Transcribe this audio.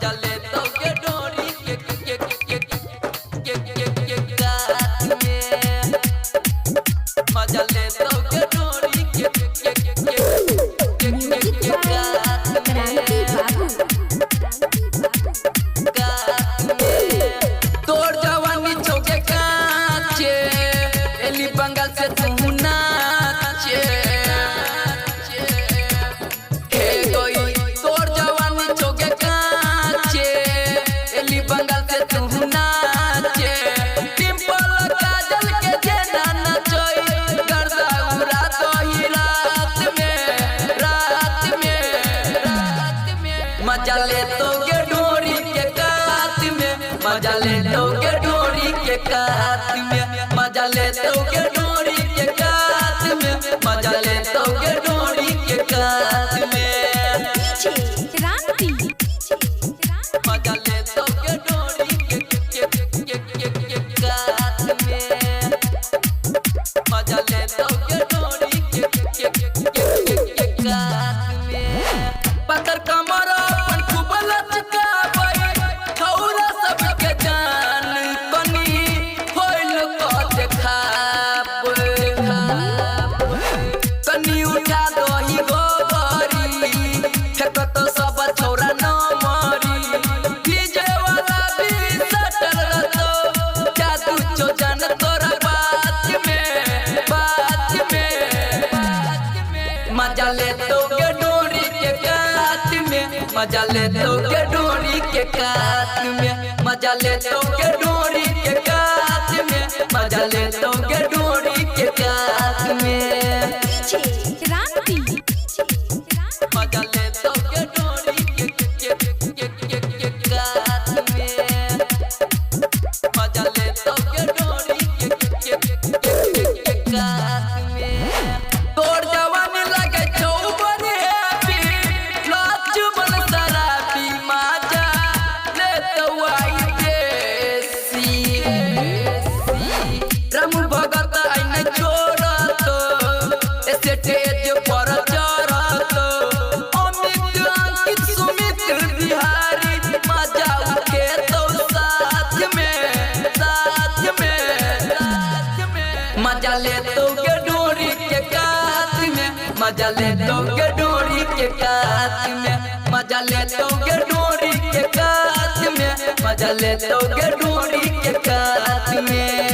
मजा ले तो के डोरी के गात में मजा ले तो के डोरी के तोर जवानी चौके काचे एली बंगाल से तू नाचे हे कोई तोर जवानी चौके काचे एली बंगाल से तू नाचे टिम्पल काजल के जेना नचोई गर्दा उड़ा तो ही रात में मजा ले तो के डोरी के कात में मजा ले तो के डोरी के कात में मजा ले तो के डोरी के कात में मजा ले तो के डोरी के कात में मजा ले तो के डोरी के कात में मजा ले तो के डोरी के कात में पत्थर कमर अपन खूब लचकावई खौरा सबके जान बनी होइल को देखाब कनी उठा दही गोबरी फेंक तो सब छोरा न मरी डीजे वाला भी सटल रहतो जादू चो जान तोरा बात में मजा ले तो के डोरी के कात में मजा ले तो के डोरी के कात में मजा ले तो के डोरी के कात में मजा ले तो के डोरी के कात में मजा ले तो के डोरी के कात में मजा ले तो के डोरी के कात में तोर जवानी लगे चौबन हैप्पी लाजमन शराबी मजा ले तो आई देसी राम भगत आईने छोड़ तो ऐसे तेज पर चढ़ तो अमित अंकित सुमित बिहारी मजा उठे तो साथ में मजा ले तो के डोरी के कात में मजा ले तो के डोरी के कात में मजा ले तो के डोरी के कात में मजा ले तो के डोरी के कात में।